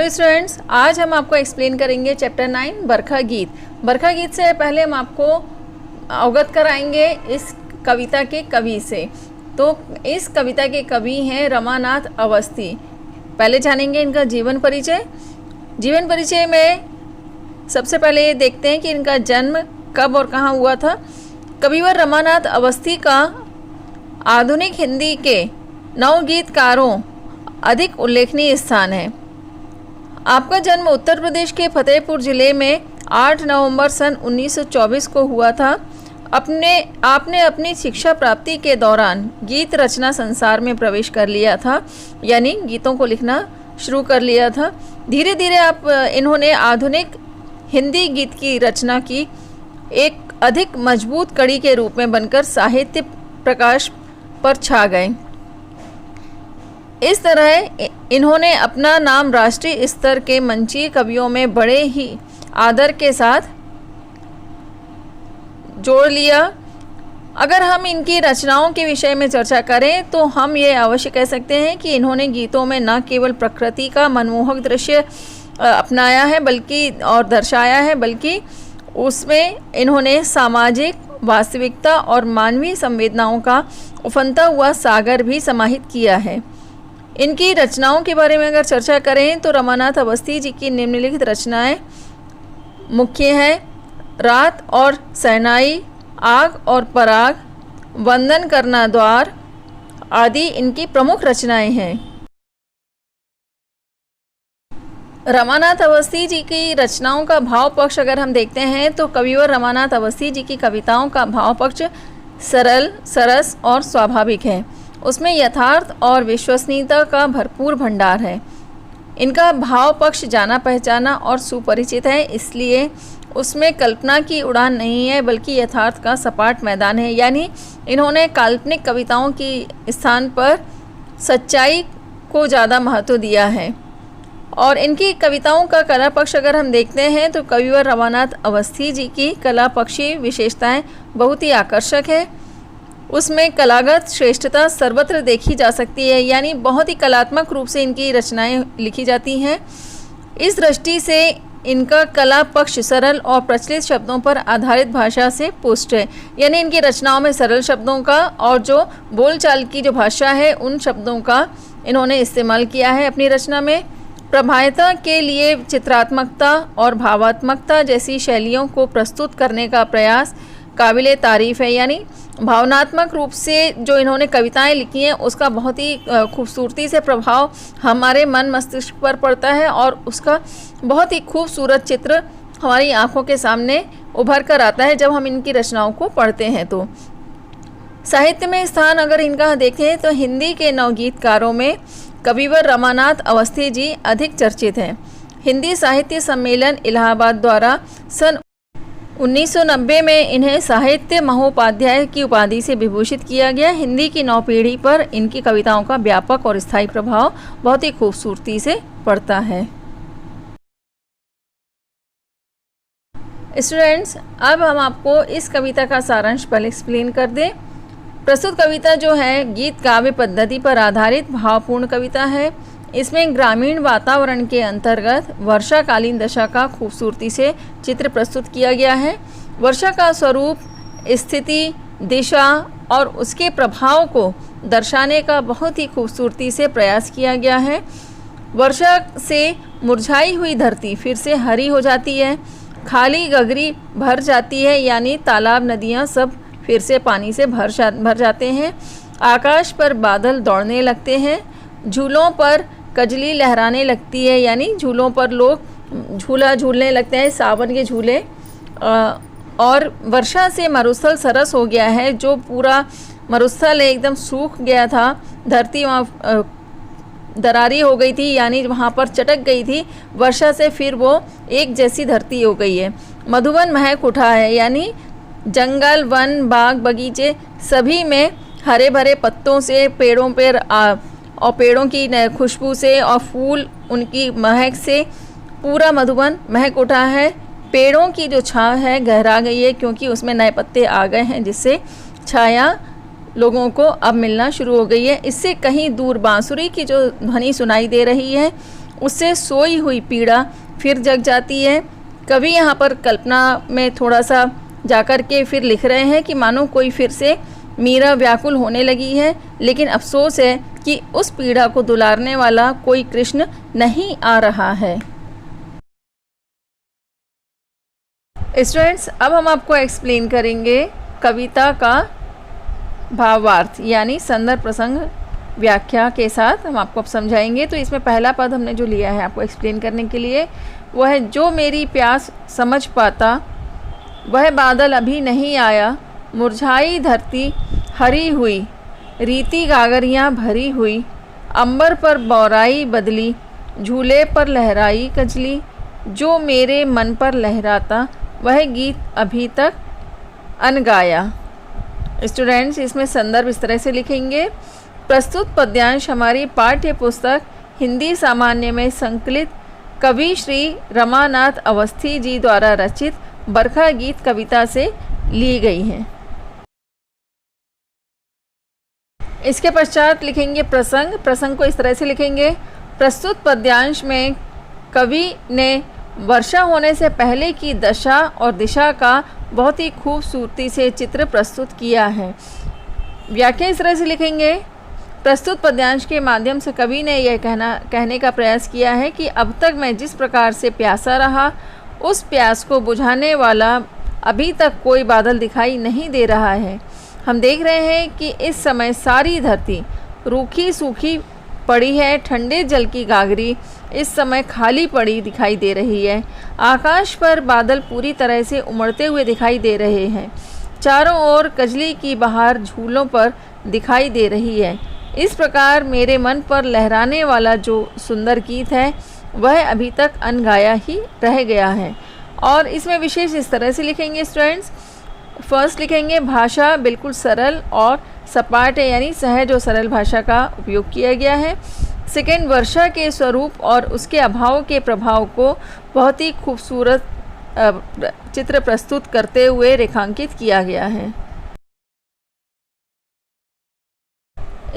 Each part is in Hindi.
हेलो स्टूडेंट्स, आज हम आपको एक्सप्लेन करेंगे चैप्टर 9 बरखा गीत। बरखा गीत से पहले हम आपको अवगत कराएंगे इस कविता के कवि से। तो इस कविता के कवि हैं रमानाथ अवस्थी। पहले जानेंगे इनका जीवन परिचय। जीवन परिचय में सबसे पहले ये देखते हैं कि इनका जन्म कब और कहाँ हुआ था। कविवर रमानाथ अवस्थी का आधुनिक हिंदी के नवगीतकारों अधिक उल्लेखनीय स्थान है। आपका जन्म उत्तर प्रदेश के फतेहपुर ज़िले में 8 नवंबर सन 1924 को हुआ था। आपने अपनी शिक्षा प्राप्ति के दौरान गीत रचना संसार में प्रवेश कर लिया था, यानी गीतों को लिखना शुरू कर लिया था। धीरे धीरे इन्होंने आधुनिक हिंदी गीत की रचना की एक अधिक मजबूत कड़ी के रूप में बनकर साहित्य प्रकाश पर छा गए। इस तरह इन्होंने अपना नाम राष्ट्रीय स्तर के मंचीय कवियों में बड़े ही आदर के साथ जोड़ लिया। अगर हम इनकी रचनाओं के विषय में चर्चा करें तो हम ये अवश्य कह सकते हैं कि इन्होंने गीतों में न केवल प्रकृति का मनमोहक दृश्य अपनाया है और दर्शाया है, बल्कि उसमें इन्होंने सामाजिक वास्तविकता और मानवीय संवेदनाओं का उफनता हुआ सागर भी समाहित किया है। इनकी रचनाओं के बारे में अगर चर्चा करें तो रमानाथ अवस्थी जी की निम्नलिखित रचनाएं मुख्य हैं। रात और सहनाई, आग और पराग, वंदन करना द्वार आदि इनकी प्रमुख रचनाएं हैं। रमानाथ अवस्थी जी की रचनाओं का भाव पक्ष अगर हम देखते हैं तो कविवर रमानाथ अवस्थी जी की कविताओं का भाव पक्ष सरल, सरस और स्वाभाविक है। उसमें यथार्थ और विश्वसनीयता का भरपूर भंडार है। इनका भाव पक्ष जाना पहचाना और सुपरिचित है, इसलिए उसमें कल्पना की उड़ान नहीं है बल्कि यथार्थ का सपाट मैदान है। यानी इन्होंने काल्पनिक कविताओं की स्थान पर सच्चाई को ज़्यादा महत्व दिया है। और इनकी कविताओं का कला पक्ष अगर हम देखते हैं तो कविवर रमानाथ अवस्थी जी की कला पक्षी विशेषताएं बहुत ही आकर्षक है। उसमें कलागत श्रेष्ठता सर्वत्र देखी जा सकती है, यानी बहुत ही कलात्मक रूप से इनकी रचनाएं लिखी जाती हैं। इस दृष्टि से इनका कला पक्ष सरल और प्रचलित शब्दों पर आधारित भाषा से पुष्ट है, यानी इनकी रचनाओं में सरल शब्दों का और जो बोलचाल की जो भाषा है उन शब्दों का इन्होंने इस्तेमाल किया है अपनी रचना में। प्रभावता के लिए चित्रात्मकता और भावात्मकता जैसी शैलियों को प्रस्तुत करने का प्रयास काबिले तारीफ़ है, यानी भावनात्मक रूप से जो इन्होंने कविताएं लिखी हैं उसका बहुत ही खूबसूरती से प्रभाव हमारे मन मस्तिष्क पर पड़ता है और उसका बहुत ही खूबसूरत चित्र हमारी आंखों के सामने उभर कर आता है जब हम इनकी रचनाओं को पढ़ते हैं। तो साहित्य में स्थान अगर इनका देखें तो हिंदी के नवगीतकारों में कविवर रमानाथ अवस्थी जी अधिक चर्चित हैं। हिंदी साहित्य सम्मेलन इलाहाबाद द्वारा सन 1990 में इन्हें साहित्य महोपाध्याय की उपाधि से विभूषित किया गया। हिंदी की नौ पीढ़ी पर इनकी कविताओं का व्यापक और स्थायी प्रभाव बहुत ही खूबसूरती से पड़ता है। स्टूडेंट्स, अब हम आपको इस कविता का सारांश पहले एक्सप्लेन कर दें। प्रस्तुत कविता जो है गीत काव्य पद्धति पर आधारित भावपूर्ण कविता है। इसमें ग्रामीण वातावरण के अंतर्गत वर्षाकालीन दशा का खूबसूरती से चित्र प्रस्तुत किया गया है। वर्षा का स्वरूप, स्थिति, दिशा और उसके प्रभाव को दर्शाने का बहुत ही खूबसूरती से प्रयास किया गया है। वर्षा से मुरझाई हुई धरती फिर से हरी हो जाती है, खाली गगरी भर जाती है, यानी तालाब नदियाँ सब फिर से पानी से भर जाते हैं। आकाश पर बादल दौड़ने लगते हैं, झूलों पर कजली लहराने लगती है, यानी झूलों पर लोग झूला झूलने लगते हैं, सावन के झूले। और वर्षा से मरुस्थल सरस हो गया है। जो पूरा मरुस्थल एकदम सूख गया था, धरती वहाँ दरारी हो गई थी, यानी वहाँ पर चटक गई थी, वर्षा से फिर वो एक जैसी धरती हो गई है। मधुवन महक उठा है, यानी जंगल, वन, बाग, बगीचे सभी में हरे भरे पत्तों से, पेड़ों पर और पेड़ों की खुशबू से और फूल उनकी महक से पूरा मधुवन महक उठा है। पेड़ों की जो छाँव है गहरा गई है क्योंकि उसमें नए पत्ते आ गए हैं, जिससे छाया लोगों को अब मिलना शुरू हो गई है। इससे कहीं दूर बांसुरी की जो ध्वनि सुनाई दे रही है उससे सोई हुई पीड़ा फिर जग जाती है। कवि यहाँ पर कल्पना में थोड़ा सा जाकर के फिर लिख रहे हैं कि मानो कोई फिर से मीरा व्याकुल होने लगी है, लेकिन अफसोस है कि उस पीड़ा को दुलारने वाला कोई कृष्ण नहीं आ रहा है। स्टूडेंट्स, अब हम आपको एक्सप्लेन करेंगे कविता का भावार्थ यानी संदर्भ प्रसंग व्याख्या के साथ हम आपको अब समझाएंगे। तो इसमें पहला पद हमने जो लिया है आपको एक्सप्लेन करने के लिए वह है, जो मेरी प्यास समझ पाता वह बादल अभी नहीं आया, मुरझाई धरती हरी हुई, रीति गागरियाँ भरी हुई, अंबर पर बौराई बदली, झूले पर लहराई कजली, जो मेरे मन पर लहराता वह गीत अभी तक अनगाया। स्टूडेंट्स, इसमें संदर्भ इस तरह से लिखेंगे। प्रस्तुत पद्यांश हमारी पाठ्य पुस्तक हिंदी सामान्य में संकलित कवि श्री रमानाथ अवस्थी जी द्वारा रचित बरखा गीत कविता से ली गई हैं। इसके पश्चात लिखेंगे प्रसंग। प्रसंग को इस तरह से लिखेंगे। प्रस्तुत पद्यांश में कवि ने वर्षा होने से पहले की दशा और दिशा का बहुत ही खूबसूरती से चित्र प्रस्तुत किया है। व्याख्या इस तरह से लिखेंगे। प्रस्तुत पद्यांश के माध्यम से कवि ने यह कहने का प्रयास किया है कि अब तक मैं जिस प्रकार से प्यासा रहा, उस प्यास को बुझाने वाला अभी तक कोई बादल दिखाई नहीं दे रहा है। हम देख रहे हैं कि इस समय सारी धरती रूखी सूखी पड़ी है। ठंडे जल की गागरी इस समय खाली पड़ी दिखाई दे रही है। आकाश पर बादल पूरी तरह से उमड़ते हुए दिखाई दे रहे हैं। चारों ओर कजली की बहार झूलों पर दिखाई दे रही है। इस प्रकार मेरे मन पर लहराने वाला जो सुंदर गीत है वह अभी तक अनगाया ही रह गया है। और इसमें विशेष इस तरह से लिखेंगे स्टूडेंट्स। फर्स्ट लिखेंगे भाषा बिल्कुल सरल और सपाट है, यानी सहज और सरल भाषा का उपयोग किया गया है। सेकेंड, वर्षा के स्वरूप और उसके अभाव के प्रभाव को बहुत ही खूबसूरत चित्र प्रस्तुत करते हुए रेखांकित किया गया है।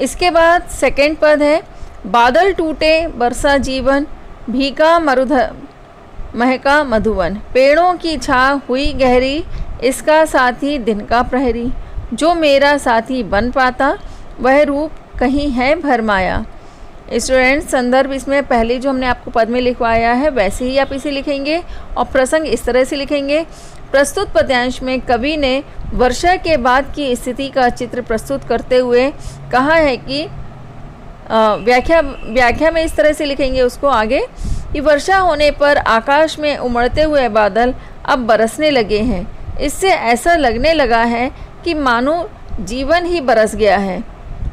इसके बाद सेकेंड पद है, बादल टूटे बरसा जीवन, भीगा महका मधुवन, पेड़ों की छाव हुई गहरी, इसका साथी दिन का प्रहरी, जो मेरा साथी बन पाता वह रूप कहीं है भरमाया। स्टूडेंट, संदर्भ इसमें पहले जो हमने आपको पद में लिखवाया है वैसे ही आप इसे लिखेंगे और प्रसंग इस तरह से लिखेंगे। प्रस्तुत पद्यांश में कवि ने वर्षा के बाद की स्थिति का चित्र प्रस्तुत करते हुए कहा है कि व्याख्या में इस तरह से लिखेंगे उसको आगे कि वर्षा होने पर आकाश में उमड़ते हुए बादल अब बरसने लगे हैं। इससे ऐसा लगने लगा है कि मानो जीवन ही बरस गया है।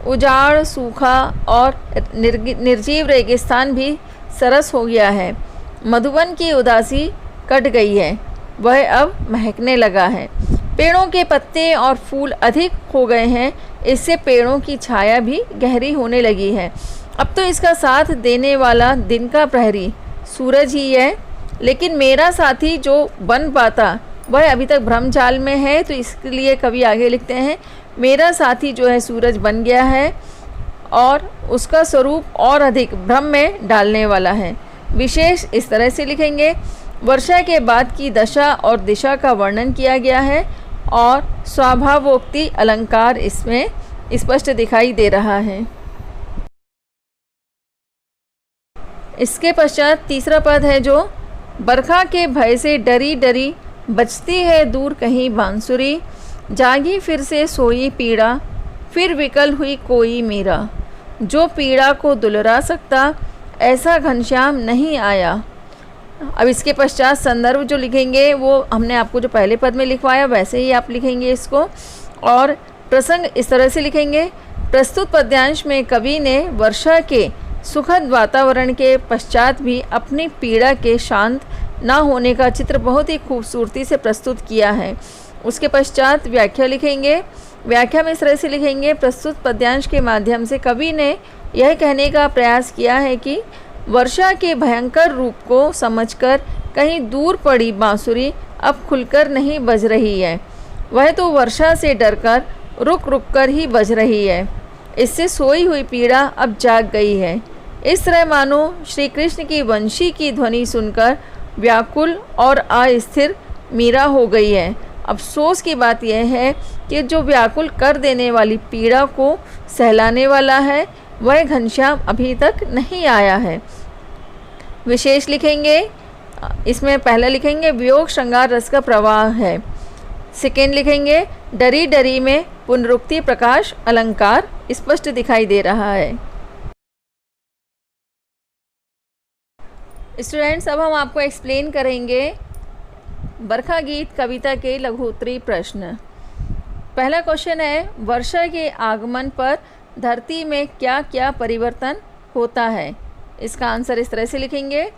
उजाड़, सूखा और निर्जीव रेगिस्तान भी सरस हो गया है। मधुवन की उदासी कट गई है, वह अब महकने लगा है। पेड़ों के पत्ते और फूल अधिक हो गए हैं, इससे पेड़ों की छाया भी गहरी होने लगी है। अब तो इसका साथ देने वाला दिन का प्रहरी सूरज ही है, लेकिन मेरा साथी जो बन पाता वह अभी तक भ्रमजाल में है। तो इसके लिए कवि आगे लिखते हैं, मेरा साथी जो है सूरज बन गया है और उसका स्वरूप और अधिक भ्रम में डालने वाला है। विशेष इस तरह से लिखेंगे, वर्षा के बाद की दशा और दिशा का वर्णन किया गया है और स्वभावोक्ति अलंकार इसमें स्पष्ट दिखाई दे रहा है। इसके पश्चात तीसरा पद है जो, बरखा के भय से डरी डरी बजती है दूर कहीं बांसुरी, जागी फिर से सोई पीड़ा, फिर विकल हुई कोई मीरा, जो पीड़ा को दुलरा सकता ऐसा घनश्याम नहीं आया। अब इसके पश्चात संदर्भ जो लिखेंगे वो हमने आपको जो पहले पद में लिखवाया वैसे ही आप लिखेंगे इसको। और प्रसंग इस तरह से लिखेंगे, प्रस्तुत पद्यांश में कवि ने वर्षा के सुखद वातावरण के पश्चात भी अपनी पीड़ा के शांत ना होने का चित्र बहुत ही खूबसूरती से प्रस्तुत किया है। उसके पश्चात व्याख्या लिखेंगे। व्याख्या में इस तरह से लिखेंगे, प्रस्तुत पद्यांश के माध्यम से कवि ने यह कहने का प्रयास किया है कि वर्षा के भयंकर रूप को समझकर कहीं दूर पड़ी बांसुरी अब खुलकर नहीं बज रही है, वह तो वर्षा से डरकर रुक रुक कर ही बज रही है। इससे सोई हुई पीड़ा अब जाग गई है। इस तरह मानो श्री कृष्ण की वंशी की ध्वनि सुनकर व्याकुल और अस्थिर मीरा हो गई है। अफसोस की बात यह है कि जो व्याकुल कर देने वाली पीड़ा को सहलाने वाला है वह घनश्याम अभी तक नहीं आया है। विशेष लिखेंगे, इसमें पहला लिखेंगे वियोग श्रृंगार रस का प्रवाह है। सेकेंड लिखेंगे डरी डरी में पुनरुक्ति प्रकाश अलंकार स्पष्ट दिखाई दे रहा है। स्टूडेंट्स, अब हम आपको एक्सप्लेन करेंगे बरखा गीत कविता के लघुत्तरी प्रश्न। पहला क्वेश्चन है, वर्षा के आगमन पर धरती में क्या क्या परिवर्तन होता है। इसका आंसर इस तरह से लिखेंगे,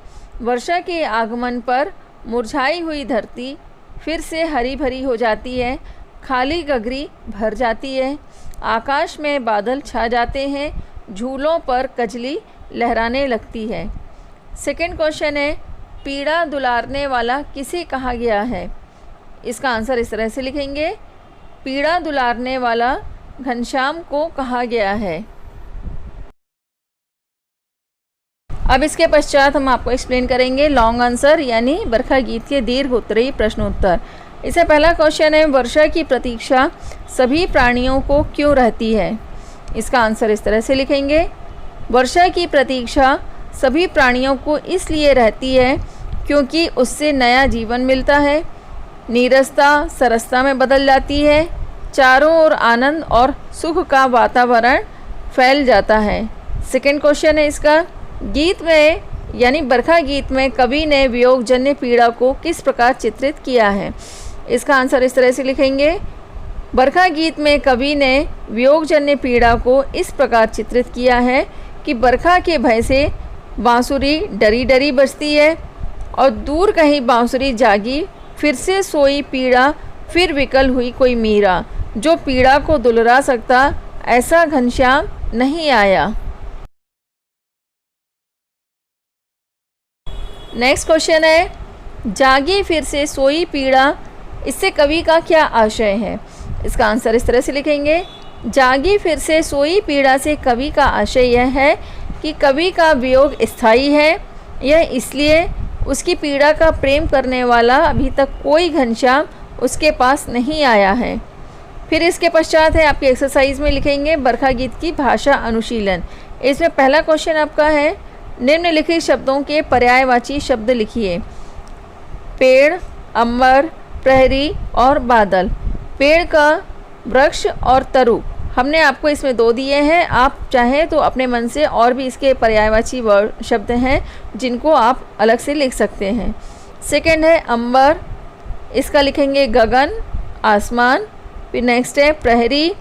वर्षा के आगमन पर मुरझाई हुई धरती फिर से हरी भरी हो जाती है, खाली गगरी भर जाती है, आकाश में बादल छा जाते हैं, झूलों पर कजली लहराने लगती है। सेकंड क्वेश्चन है, पीड़ा दुलारने वाला किसे कहा गया है। इसका आंसर इस तरह से लिखेंगे, पीड़ा दुलारने वाला घनश्याम को कहा गया है। अब इसके पश्चात हम आपको एक्सप्लेन करेंगे लॉन्ग आंसर यानी बरखा गीत के दीर्घ उत्तरीय प्रश्नोत्तर। इससे पहला क्वेश्चन है, वर्षा की प्रतीक्षा सभी प्राणियों को क्यों रहती है। इसका आंसर इस तरह से लिखेंगे, वर्षा की प्रतीक्षा सभी प्राणियों को इसलिए रहती है क्योंकि उससे नया जीवन मिलता है, नीरसता सरसता में बदल जाती है, चारों ओर आनंद और सुख का वातावरण फैल जाता है। सेकंड क्वेश्चन है इसका, गीत में यानी बरखा गीत में कवि ने वियोगजन्य पीड़ा को किस प्रकार चित्रित किया है। इसका आंसर इस तरह से लिखेंगे, बरखा गीत में कवि ने वियोगजन्य पीड़ा को इस प्रकार चित्रित किया है कि बरखा के भय से बांसुरी डरी डरी बजती है और दूर कहीं बांसुरी जागी, फिर से सोई पीड़ा फिर विकल हुई कोई मीरा, जो पीड़ा को दुलरा सकता ऐसा घनश्याम नहीं आया। नेक्स्ट क्वेश्चन है, जागी फिर से सोई पीड़ा, इससे कवि का क्या आशय है। इसका आंसर इस तरह से लिखेंगे, जागी फिर से सोई पीड़ा से कवि का आशय यह है कि कवि का वियोग स्थायी है, यह इसलिए उसकी पीड़ा का प्रेम करने वाला अभी तक कोई घनश्याम उसके पास नहीं आया है। फिर इसके पश्चात है आपकी एक्सरसाइज में लिखेंगे बरखा गीत की भाषा अनुशीलन। इसमें पहला क्वेश्चन आपका है, निम्नलिखित शब्दों के पर्यायवाची शब्द लिखिए। पेड़, अंबर, प्रहरी और बादल। पेड़ का वृक्ष और तरु, हमने आपको इसमें 2 दिए हैं, आप चाहें तो अपने मन से और भी इसके पर्यायवाची वर्ड शब्द हैं जिनको आप अलग से लिख सकते हैं। सेकंड है अंबर, इसका लिखेंगे गगन आसमान। फिर नेक्स्ट है प्रहरी,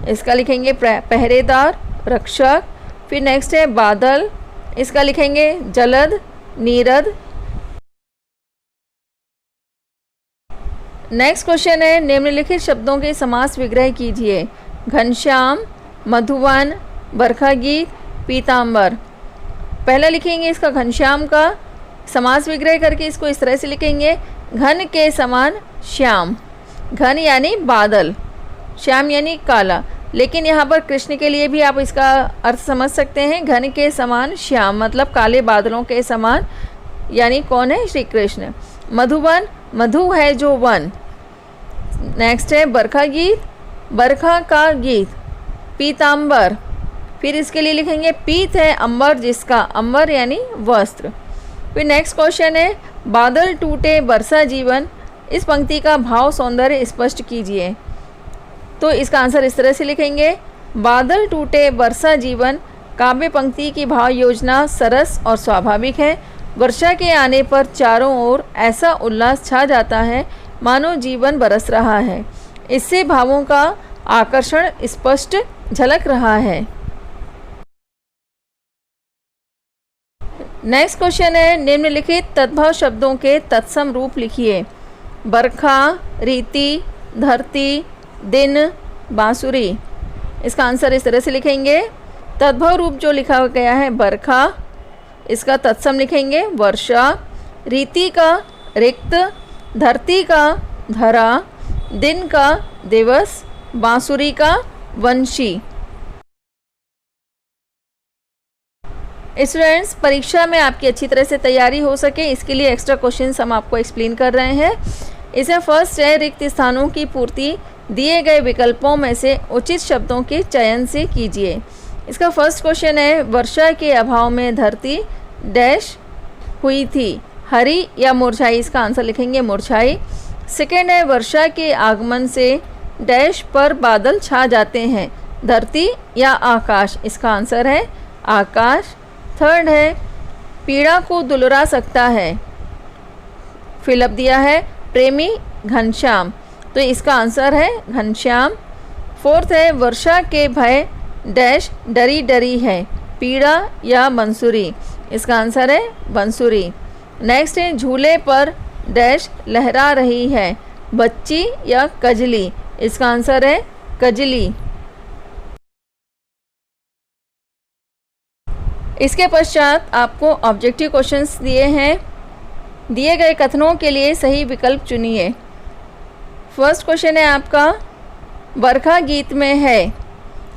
इसका लिखेंगे पहरेदार रक्षक। फिर नेक्स्ट है बादल, इसका लिखेंगे जलद नीरद। नेक्स्ट क्वेश्चन है, निम्नलिखित शब्दों के समास विग्रह कीजिए। घनश्याम, मधुवन, बरखा गीत, पीतांबर। पहला लिखेंगे इसका घनश्याम का समास विग्रह करके इसको इस तरह से लिखेंगे, घन के समान श्याम। घन यानी बादल, श्याम यानी काला, लेकिन यहाँ पर कृष्ण के लिए भी आप इसका अर्थ समझ सकते हैं। घन के समान श्याम मतलब काले बादलों के समान, यानी कौन है, श्री कृष्ण। मधुवन, मधु है जो वन। नेक्स्ट है बरखा गीत, बरखा का गीत। पीतांबर, फिर इसके लिए लिखेंगे पीत है अंबर जिसका, अंबर यानी वस्त्र। फिर नेक्स्ट क्वेश्चन है, बादल टूटे बरसा जीवन, इस पंक्ति का भाव सौंदर्य स्पष्ट कीजिए। तो इसका आंसर इस तरह से लिखेंगे, बादल टूटे बरसा जीवन काव्य पंक्ति की भाव योजना सरस और स्वाभाविक है। वर्षा के आने पर चारों ओर ऐसा उल्लास छा जाता है मानो जीवन बरस रहा है। इससे भावों का आकर्षण स्पष्ट झलक रहा है। नेक्स्ट क्वेश्चन है, निम्नलिखित तद्भव शब्दों के तत्सम रूप लिखिए। बरखा, रीति, धरती, दिन, बांसुरी। इसका आंसर इस तरह से लिखेंगे, तद्भव रूप जो लिखा गया है बरखा, इसका तत्सम लिखेंगे वर्षा, रीति का रिक्त, धरती का धरा, दिन का दिवस, बांसुरी का वंशी। स्टूडेंट्स, परीक्षा में आपकी अच्छी तरह से तैयारी हो सके इसके लिए एक्स्ट्रा क्वेश्चंस हम आपको एक्सप्लेन कर रहे हैं। इसमें फर्स्ट है, रिक्त स्थानों की पूर्ति दिए गए विकल्पों में से उचित शब्दों के चयन से कीजिए। इसका फर्स्ट क्वेश्चन है, वर्षा के अभाव में धरती डैश हुई थी, हरी या मुरझाई? इसका आंसर लिखेंगे मुरझाई। सेकेंड है, वर्षा के आगमन से डैश पर बादल छा जाते हैं, धरती या आकाश? इसका आंसर है आकाश। थर्ड है, पीड़ा को दुलरा सकता है, फिलअप दिया है प्रेमी घनश्याम, तो इसका आंसर है घनश्याम। फोर्थ है, वर्षा के भय डैश डरी डरी है, पीड़ा या बंसुरी? इसका आंसर है बंसुरी। नेक्स्ट है, झूले पर डैश लहरा रही है, बच्ची या कजली? इसका आंसर है कजली। इसके पश्चात आपको ऑब्जेक्टिव क्वेश्चंस दिए हैं। दिए गए कथनों के लिए सही विकल्प चुनिए। फर्स्ट क्वेश्चन है आपका, बरखा गीत में है।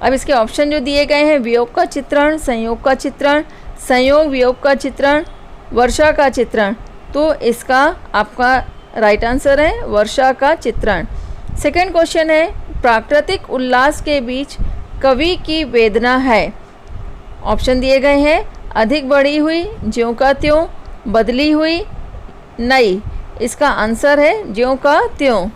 अब इसके ऑप्शन जो दिए गए हैं, वियोग का चित्रण, संयोग का चित्रण, संयोग वियोग का चित्रण, वर्षा का चित्रण, तो इसका आपका राइट आंसर है वर्षा का चित्रण। सेकंड क्वेश्चन है, प्राकृतिक उल्लास के बीच कवि की वेदना है। ऑप्शन दिए गए हैं, अधिक बढ़ी हुई, ज्यों का त्यों, बदली हुई, नई? इसका आंसर है ज्यों का त्यों।